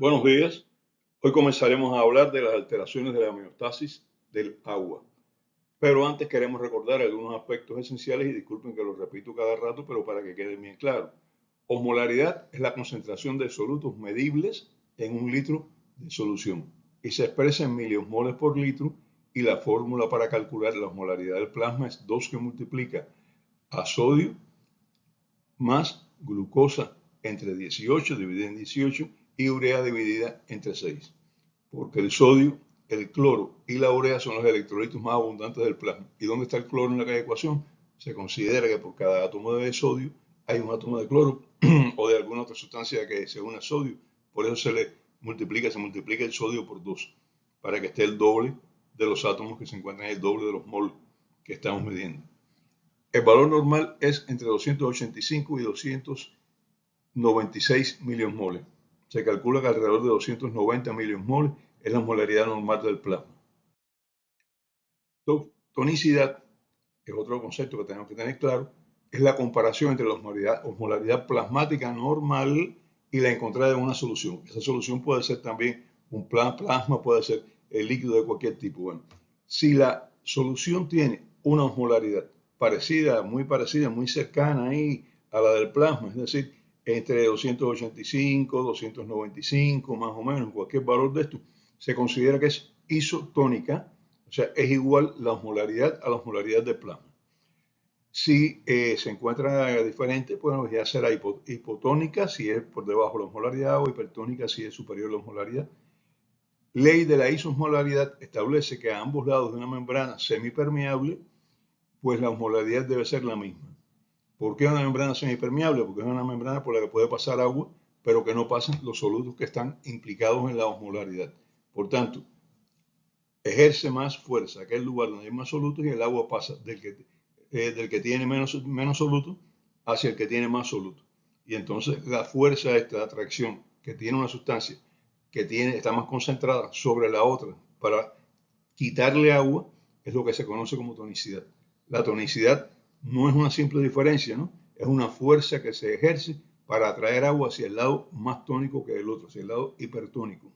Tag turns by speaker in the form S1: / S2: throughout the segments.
S1: Buenos días. Hoy comenzaremos a hablar de las alteraciones de la homeostasis del agua. Pero antes queremos recordar algunos aspectos esenciales y disculpen que los repito cada rato, pero para que quede bien claro. Osmolaridad es la concentración de solutos medibles en un litro de solución y se expresa en miliosmoles por litro y la fórmula para calcular la osmolaridad del plasma es 2 que multiplica a sodio más glucosa entre 18 dividida en 18 y urea dividida entre 6, porque el sodio, el cloro y la urea son los electrolitos más abundantes del plasma. ¿Y dónde está el cloro en la ecuación? Se considera que por cada átomo de sodio hay un átomo de cloro o de alguna otra sustancia que se une a sodio. Por eso se multiplica el sodio por 2, para que esté el doble de los átomos que se encuentran en el doble de los moles que estamos midiendo. El valor normal es entre 285 y 296 miliosmoles. Se calcula que alrededor de 290 miliosmoles es la molaridad normal del plasma. Tonicidad, que es otro concepto que tenemos que tener claro, es la comparación entre la osmolaridad plasmática normal y la encontrada en una solución. Esa solución puede ser también un plasma, puede ser el líquido de cualquier tipo. Bueno, si la solución tiene una osmolaridad parecida, muy cercana ahí a la del plasma, es decir, entre 285, 295, más o menos, cualquier valor de esto, se considera que es isotónica, o sea, es igual la osmolaridad a la osmolaridad del plasma. Si se encuentra diferente, pues ya será hipotónica si es por debajo de la osmolaridad o hipertónica si es superior a la osmolaridad. Ley de la isosmolaridad establece que a ambos lados de una membrana semipermeable, pues la osmolaridad debe ser la misma. ¿Por qué una membrana semipermeable? Porque es una membrana por la que puede pasar agua, pero que no pasan los solutos que están implicados en la osmolaridad. Por tanto, ejerce más fuerza aquel lugar donde hay más solutos y el agua pasa del que tiene menos solutos hacia el que tiene más solutos. Y entonces la fuerza esta de atracción que tiene una sustancia que está más concentrada sobre la otra para quitarle agua es lo que se conoce como tonicidad. La tonicidad no es una simple diferencia, ¿no? Es una fuerza que se ejerce para atraer agua hacia el lado más tónico que el otro, hacia el lado hipertónico.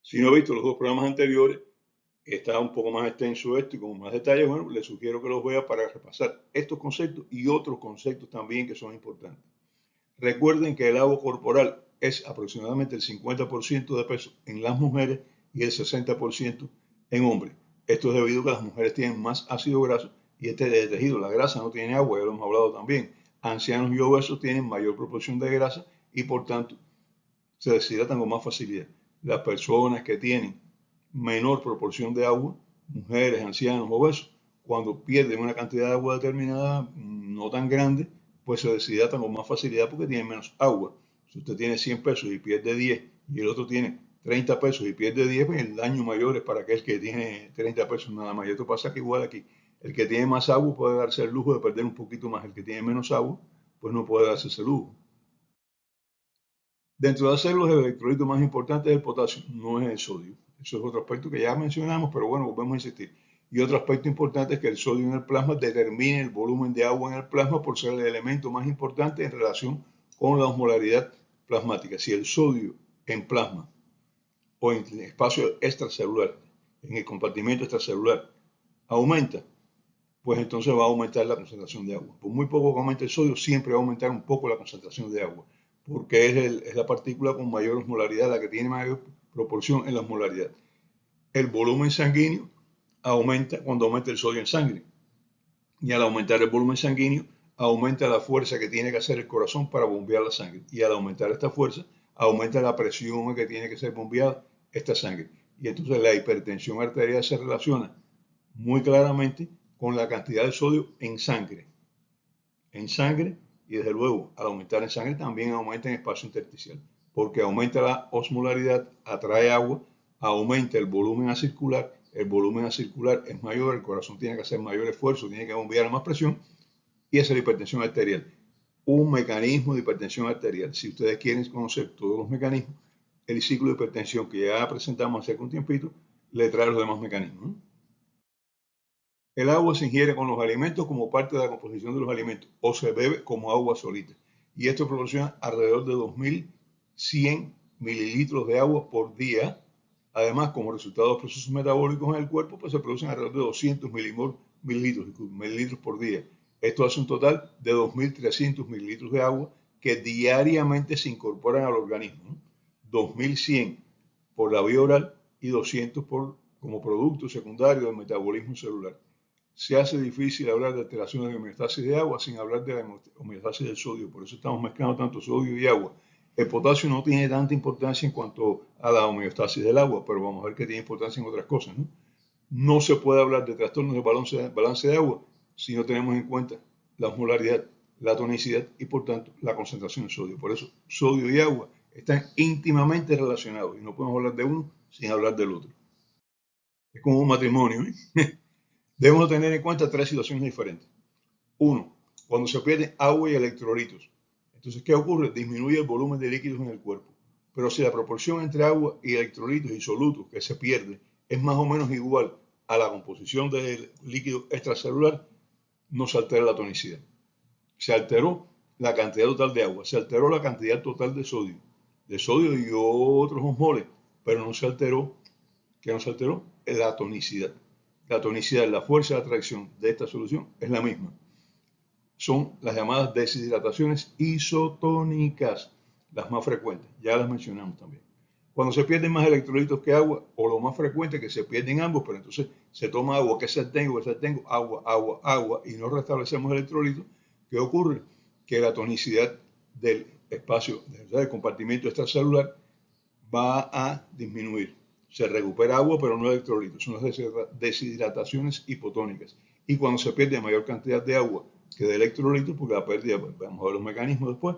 S1: Si no he visto los dos programas anteriores, está un poco más extenso esto y con más detalles, bueno, les sugiero que los vea para repasar estos conceptos y otros conceptos también que son importantes. Recuerden que el agua corporal es aproximadamente el 50% de peso en las mujeres y el 60% en hombres. Esto es debido a que las mujeres tienen más ácido graso y este de tejido, la grasa no tiene agua, ya lo hemos hablado también. Ancianos y obesos tienen mayor proporción de grasa y por tanto se deshidratan con más facilidad. Las personas que tienen menor proporción de agua, mujeres, ancianos, obesos, cuando pierden una cantidad de agua determinada, no tan grande, pues se deshidratan con más facilidad porque tienen menos agua. Si usted tiene 100 pesos y pierde 10 y el otro tiene 30 pesos y pierde 10, pues el daño mayor es para aquel que tiene 30 pesos nada más. Y esto pasa que igual aquí, el que tiene más agua puede darse el lujo de perder un poquito más, el que tiene menos agua, pues no puede darse ese lujo. Dentro de las células, el electrolito más importante es el potasio, no es el sodio. Eso es otro aspecto que ya mencionamos, pero bueno, volvemos a insistir. Y otro aspecto importante es que el sodio en el plasma determina el volumen de agua en el plasma por ser el elemento más importante en relación con la osmolaridad plasmática. Si el sodio en plasma o en el espacio extracelular, en el compartimento extracelular, aumenta, pues entonces va a aumentar la concentración de agua. Por muy poco que aumente el sodio, siempre va a aumentar un poco la concentración de agua, porque es la partícula con mayor osmolaridad, la que tiene mayor proporción en la osmolaridad. El volumen sanguíneo aumenta cuando aumenta el sodio en sangre. Y al aumentar el volumen sanguíneo, aumenta la fuerza que tiene que hacer el corazón para bombear la sangre. Y al aumentar esta fuerza, aumenta la presión que tiene que ser bombeada esta sangre. Y entonces la hipertensión arterial se relaciona muy claramente con la cantidad de sodio en sangre. En sangre, y desde luego, al aumentar en sangre también aumenta en espacio intersticial, porque aumenta la osmolaridad, atrae agua, aumenta el volumen a circular es mayor, el corazón tiene que hacer mayor esfuerzo, tiene que bombear más presión, y esa es la hipertensión arterial. Un mecanismo de hipertensión arterial. Si ustedes quieren conocer todos los mecanismos, el ciclo de hipertensión que ya presentamos hace un tiempito, le trae los demás mecanismos, ¿no? El agua se ingiere con los alimentos como parte de la composición de los alimentos o se bebe como agua solita. Y esto proporciona alrededor de 2.100 mililitros de agua por día. Además, como resultado de los procesos metabólicos en el cuerpo, pues se producen alrededor de 200 mililitros por día. Esto hace un total de 2.300 mililitros de agua que diariamente se incorporan al organismo. 2.100 por la vía oral y 200 como producto secundario del metabolismo celular. Se hace difícil hablar de alteraciones de homeostasis de agua sin hablar de la homeostasis del sodio. Por eso estamos mezclando tanto sodio y agua. El potasio no tiene tanta importancia en cuanto a la homeostasis del agua, pero vamos a ver que tiene importancia en otras cosas, ¿no? No se puede hablar de trastornos de balance de agua si no tenemos en cuenta la osmolaridad, la tonicidad y por tanto la concentración de sodio. Por eso sodio y agua están íntimamente relacionados y no podemos hablar de uno sin hablar del otro. Es como un matrimonio, ¿eh? Debemos tener en cuenta tres situaciones diferentes. Uno, cuando se pierde agua y electrolitos. Entonces, ¿qué ocurre? Disminuye el volumen de líquidos en el cuerpo. Pero si la proporción entre agua y electrolitos y solutos que se pierde es más o menos igual a la composición del líquido extracelular, no se altera la tonicidad. Se alteró la cantidad total de agua, se alteró la cantidad total de sodio y otros osmoles, pero no se alteró, ¿qué no se alteró? La tonicidad. La tonicidad, la fuerza de atracción de esta solución es la misma. Son las llamadas deshidrataciones isotónicas, las más frecuentes, ya las mencionamos también. Cuando se pierden más electrolitos que agua, o lo más frecuente es que se pierden ambos, pero entonces se toma agua, que tengo, agua, y no restablecemos electrolitos, ¿qué ocurre? Que la tonicidad del espacio, del compartimento extracelular, va a disminuir. Se recupera agua, pero no electrolitos. Son las deshidrataciones hipotónicas. Y cuando se pierde mayor cantidad de agua que de electrolitos, porque la pérdida, pues, vamos a ver los mecanismos después,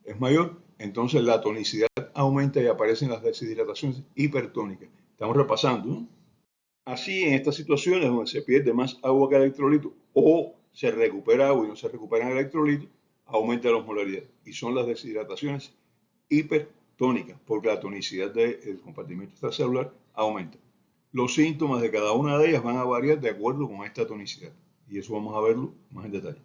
S1: es mayor, entonces la tonicidad aumenta y aparecen las deshidrataciones hipertónicas. Estamos repasando, ¿no? Así, en estas situaciones donde se pierde más agua que electrolitos o se recupera agua y no se recuperan electrolitos, aumenta la osmolaridad. Y son las deshidrataciones hipertónicas, porque la tonicidad del compartimento extracelular aumenta. Los síntomas de cada una de ellas van a variar de acuerdo con esta tonicidad. Y eso vamos a verlo más en detalle.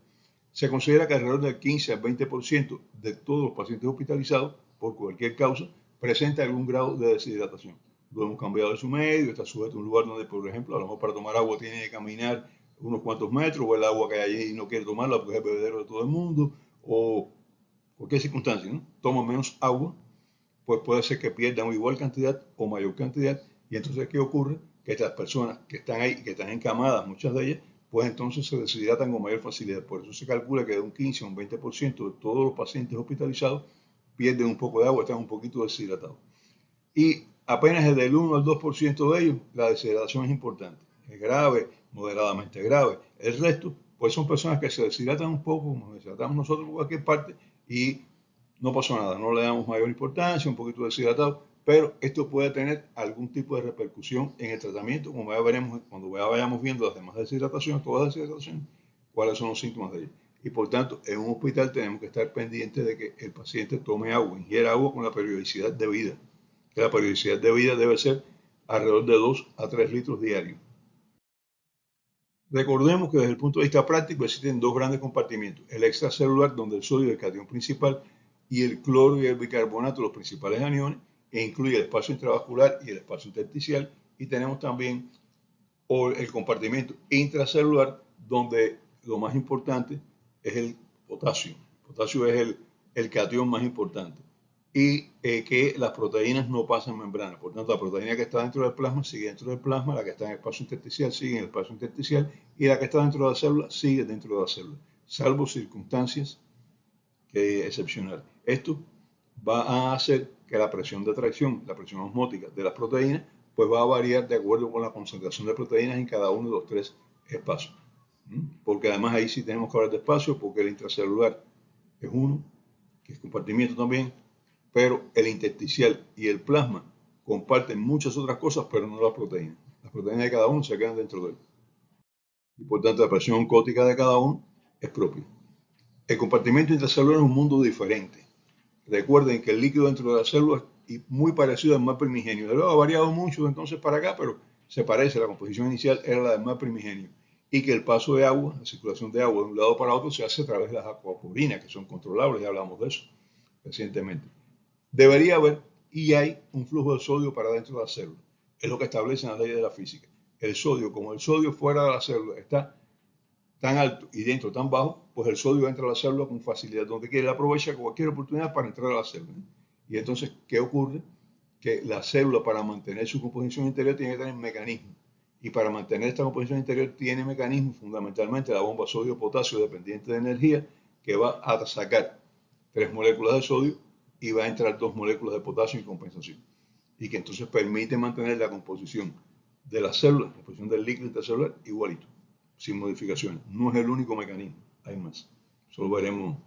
S1: Se considera que alrededor del 15 al 20% de todos los pacientes hospitalizados, por cualquier causa, presenta algún grado de deshidratación. Lo hemos cambiado de su medio, está sujeto a un lugar donde, por ejemplo, a lo mejor para tomar agua tiene que caminar unos cuantos metros, o el agua que hay allí no quiere tomarla porque es el bebedero de todo el mundo, o cualquier circunstancia, ¿no? Toma menos agua, pues puede ser que pierdan igual cantidad o mayor cantidad. Y entonces, ¿qué ocurre? Que estas personas que están ahí, que están encamadas, muchas de ellas, pues entonces se deshidratan con mayor facilidad. Por eso se calcula que de un 15 a un 20% de todos los pacientes hospitalizados pierden un poco de agua, están un poquito deshidratados. Y apenas el del 1 al 2% de ellos, la deshidratación es importante. Es grave, moderadamente grave. El resto, pues son personas que se deshidratan un poco, como nos deshidratamos nosotros por cualquier parte, y no pasó nada, no le damos mayor importancia, un poquito deshidratado, pero esto puede tener algún tipo de repercusión en el tratamiento, como ya veremos cuando vayamos viendo las demás deshidrataciones, todas las deshidrataciones, cuáles son los síntomas de ellas. Y por tanto, en un hospital tenemos que estar pendientes de que el paciente tome agua, ingiera agua con la periodicidad debida. Que la periodicidad debida debe ser alrededor de 2 a 3 litros diarios. Recordemos que desde el punto de vista práctico existen dos grandes compartimientos, el extracelular, donde el sodio es el catión principal, y el cloro y el bicarbonato, los principales aniones, e incluye el espacio intravascular y el espacio intersticial, y tenemos también el compartimento intracelular, donde lo más importante es el potasio. El potasio es el catión más importante. y que las proteínas no pasan membrana. Por tanto, la proteína que está dentro del plasma sigue dentro del plasma, la que está en el espacio intersticial sigue en el espacio intersticial y la que está dentro de la célula sigue dentro de la célula, salvo circunstancias excepcionales. Esto va a hacer que la presión de atracción, la presión osmótica de las proteínas, pues va a variar de acuerdo con la concentración de proteínas en cada uno de los tres espacios. Porque además ahí sí tenemos que hablar de espacio, porque el intracelular es uno, que es compartimiento también, pero el intersticial y el plasma comparten muchas otras cosas, pero no las proteínas. Las proteínas de cada uno se quedan dentro de él. Y por tanto, la presión oncótica de cada uno es propia. El compartimiento intracelular es un mundo diferente. Recuerden que el líquido dentro de la célula es muy parecido al mar primigenio. Luego ha variado mucho de entonces para acá, pero se parece. La composición inicial era la del mar primigenio. Y que el paso de agua, la circulación de agua de un lado para otro, se hace a través de las acuaporinas, que son controlables. Ya hablamos de eso recientemente. Debería haber y hay un flujo de sodio para dentro de la célula. Es lo que establecen las leyes de la física. El sodio, como el sodio fuera de la célula está tan alto y dentro tan bajo, pues el sodio entra a la célula con facilidad. Donde quiere, aprovecha cualquier oportunidad para entrar a la célula. Y entonces, ¿qué ocurre? Que la célula, para mantener su composición interior, tiene que tener mecanismos. Y para mantener esta composición interior, tiene mecanismos, fundamentalmente la bomba sodio-potasio dependiente de energía, que va a sacar 3 moléculas de sodio y va a entrar 2 moléculas de potasio en compensación. Y que entonces permite mantener la composición de la célula, la composición del líquido intracelular, igualito, sin modificaciones. No es el único mecanismo, hay más. Eso lo veremos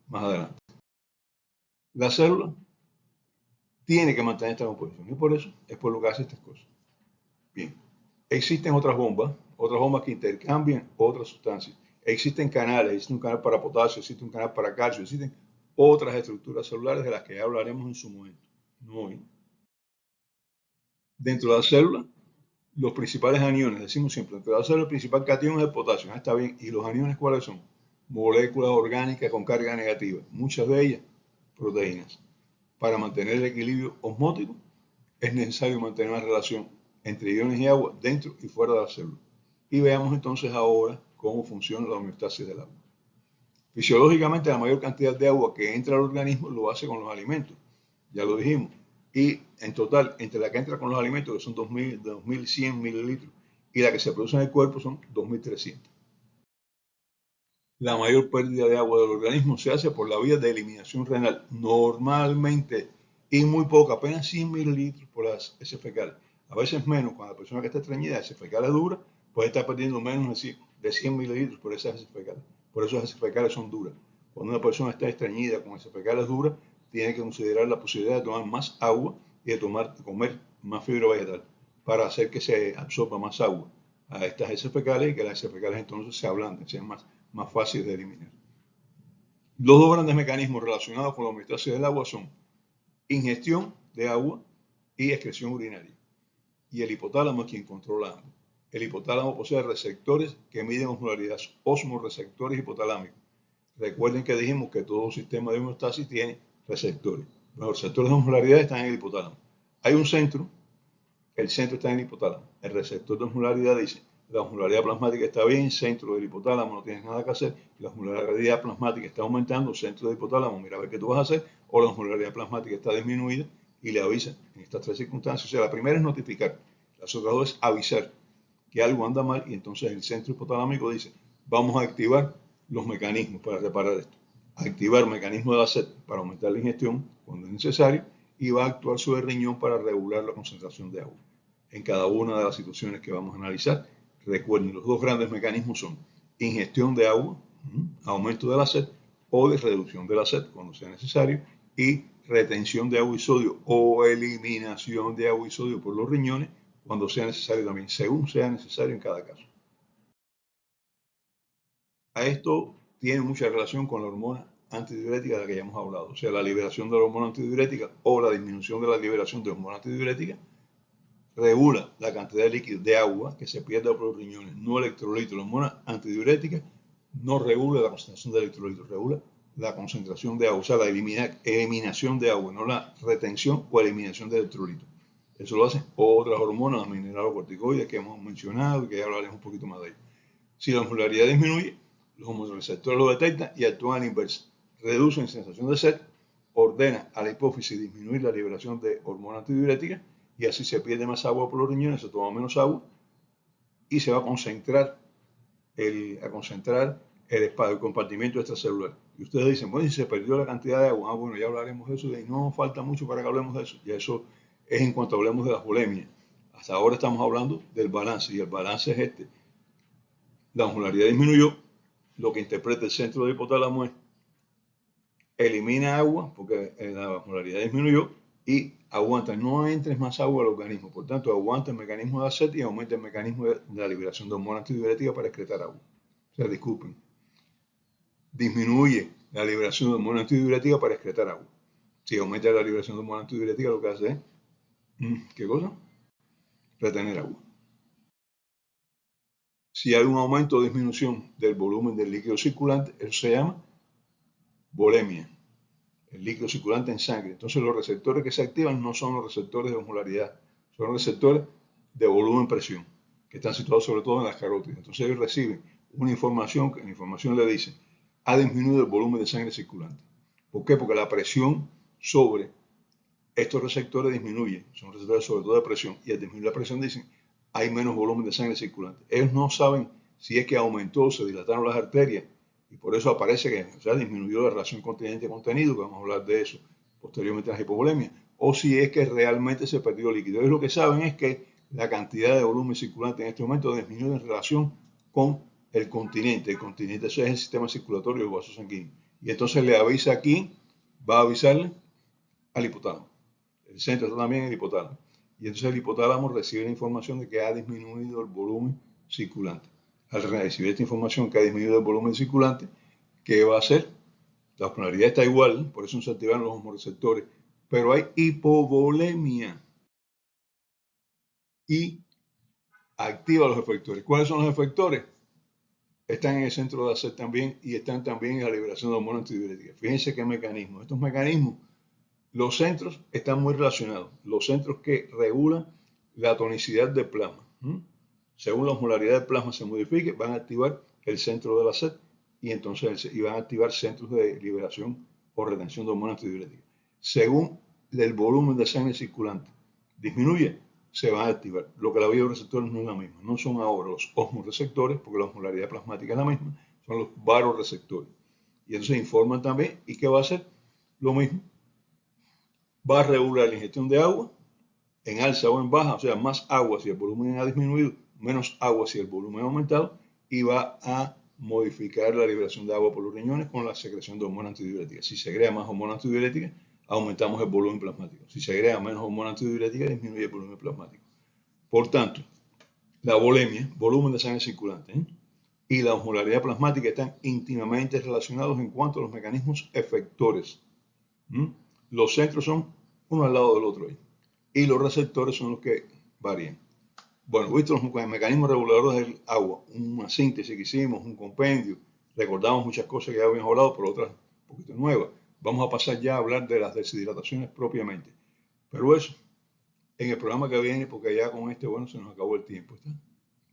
S1: más adelante. La célula tiene que mantener esta composición y por eso es por lo que hace estas cosas. Bien, existen otras bombas que intercambian otras sustancias. Existen canales, existe un canal para potasio, existe un canal para calcio, existen otras estructuras celulares de las que ya hablaremos en su momento, no hoy. Dentro de la célula, los principales aniones, decimos siempre, dentro de la célula el principal catión es el potasio, está bien, ¿y los aniones cuáles son? Moléculas orgánicas con carga negativa, muchas de ellas proteínas. Para mantener el equilibrio osmótico es necesario mantener una relación entre iones y agua dentro y fuera de la célula. Y veamos entonces ahora cómo funciona la homeostasis del agua. Fisiológicamente, la mayor cantidad de agua que entra al organismo lo hace con los alimentos, ya lo dijimos. Y en total, entre la que entra con los alimentos, que son 2.100 mililitros, y la que se produce en el cuerpo son 2.300. La mayor pérdida de agua del organismo se hace por la vía de eliminación renal, normalmente, y muy poca, apenas 100 mililitros por las heces fecales. A veces menos, cuando la persona que está estreñida, heces fecales duras, puede estar perdiendo menos de 100 mililitros por esas heces fecales. Por eso las heces fecales son duras. Cuando una persona está estreñida con heces fecales duras, tiene que considerar la posibilidad de tomar más agua y de comer más fibra vegetal para hacer que se absorba más agua a estas heces fecales y que las heces fecales entonces se ablanden, sean más fáciles de eliminar. Los dos grandes mecanismos relacionados con la homeostasis del agua son ingestión de agua y excreción urinaria. Y el hipotálamo es quien controla ambos. El hipotálamo posee receptores que miden osmolaridad, osmoreceptores hipotalámicos. Recuerden que dijimos que todo sistema de homeostasis tiene receptores. Los receptores de osmolaridad están en el hipotálamo. Hay un centro, el centro está en el hipotálamo. El receptor de osmolaridad dice: la osmolaridad plasmática está bien, centro del hipotálamo, no tienes nada que hacer. La osmolaridad plasmática está aumentando, centro del hipotálamo, mira a ver qué tú vas a hacer. O la osmolaridad plasmática está disminuida y le avisa en estas tres circunstancias. O sea, la primera es notificar, las otras dos es avisar que algo anda mal y entonces el centro hipotalámico dice: vamos a activar los mecanismos para reparar esto. Activar mecanismos de la sed para aumentar la ingestión cuando es necesario y va a actuar sobre el riñón para regular la concentración de agua. En cada una de las situaciones que vamos a analizar, recuerden, los dos grandes mecanismos son ingestión de agua, aumento de la sed, o de reducción de la sed cuando sea necesario, y retención de agua y sodio o eliminación de agua y sodio por los riñones cuando sea necesario también, según sea necesario en cada caso. A esto tiene mucha relación con la hormona antidiurética de la que ya hemos hablado, o sea, la liberación de la hormona antidiurética o la disminución de la liberación de hormona antidiurética regula la cantidad de líquido de agua que se pierde por los riñones, no electrolitos. La hormona antidiurética no regula la concentración de electrolitos, regula la concentración de agua, o sea, la eliminación de agua, no la retención o eliminación de electrolitos. Eso lo hacen otras hormonas, las mineralocorticoides que hemos mencionado y que ya hablaremos un poquito más de ello. Si la osmolaridad disminuye, los hormonoreceptores lo detectan y actúan a la inversa. Reducen sensación de sed ordena a la hipófisis disminuir la liberación de hormonas antidiuréticas y así se pierde más agua por los riñones, se toma menos agua y se va a concentrar el compartimiento extracelular. Y ustedes dicen, bueno, si se perdió la cantidad de agua, bueno, ya hablaremos de eso, y no falta mucho para que hablemos de eso. Y eso es en cuanto hablemos de las volemias. Hasta ahora estamos hablando del balance, y el balance es este. La osmolaridad disminuyó, lo que interpreta el centro del hipotálamo es elimina agua, porque la osmolaridad disminuyó, y aguanta, no entres más agua al organismo. Por tanto, aguanta el mecanismo de ACET y aumenta el mecanismo de la liberación de hormonas antidiuréticas para excretar agua. O sea, disculpen. Disminuye la liberación de hormonas antidiuréticas para excretar agua. Si aumenta la liberación de hormonas antidiuréticas, lo que hace es, ¿qué cosa? Retener agua. Si hay un aumento o disminución del volumen del líquido circulante, eso se llama volemia, el líquido circulante en sangre. Entonces los receptores que se activan no son los receptores de osmolaridad, son receptores de volumen-presión, que están situados sobre todo en las carótidas. Entonces ellos reciben una información, que la información le dice, ha disminuido el volumen de sangre circulante. ¿Por qué? Porque la presión sobre estos receptores disminuye, son receptores sobre todo de presión, y al disminuir la presión dicen, hay menos volumen de sangre circulante. Ellos no saben si es que aumentó, se dilataron las arterias, y por eso aparece que disminuyó la relación continente-contenido, que vamos a hablar de eso posteriormente en las hipovolemias, o si es que realmente se perdió líquido. Ellos lo que saben es que la cantidad de volumen circulante en este momento disminuye en relación con el continente. El continente eso es el sistema circulatorio del vaso sanguíneo. Y entonces le avisa aquí, va a avisarle al hipotálamo. El centro está también en el hipotálamo. Y entonces el hipotálamo recibe la información de que ha disminuido el volumen circulante. Al recibir esta información que ha disminuido el volumen circulante, ¿qué va a hacer? La osmolaridad está igual, por eso no se activan los osmoreceptores, pero hay hipovolemia y activa los efectores. ¿Cuáles son los efectores? Están en el centro de ACET también y están también en la liberación de hormonas antidiuréticas. Fíjense qué mecanismos. Estos mecanismos, los centros están muy relacionados. Los centros que regulan la tonicidad del plasma. Según la osmolaridad del plasma se modifique, van a activar el centro de la ACET y entonces van a activar centros de liberación o retención de hormonas antidiuréticas. Según el volumen de sangre circulante disminuye, se van a activar. Lo que la vía de los receptores no es la misma. No son ahora los osmoreceptores, porque la osmolaridad plasmática es la misma, son los varoreceptores. Y entonces informan también, ¿y qué va a hacer? Lo mismo. Va a regular la ingestión de agua en alza o en baja, o sea, más agua si el volumen ha disminuido, menos agua si el volumen ha aumentado, y va a modificar la liberación de agua por los riñones con la secreción de hormonas antidiuréticas. Si se crea más hormonas antidiuréticas, aumentamos el volumen plasmático. Si se crea menos hormonas antidiuréticas, disminuye el volumen plasmático. Por tanto, la volemia, volumen de sangre circulante, y la osmolaridad plasmática están íntimamente relacionados en cuanto a los mecanismos efectores. Los centros son uno al lado del otro ahí, y los receptores son los que varían. Bueno, visto los mecanismos reguladores del agua, una síntesis que hicimos, un compendio, recordamos muchas cosas que ya habíamos hablado, pero otras un poquito nuevas. Vamos a pasar ya a hablar de las deshidrataciones propiamente. Pero eso, en el programa que viene, porque ya con este, bueno, se nos acabó el tiempo. ¿Está?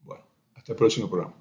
S1: Bueno, hasta el próximo programa.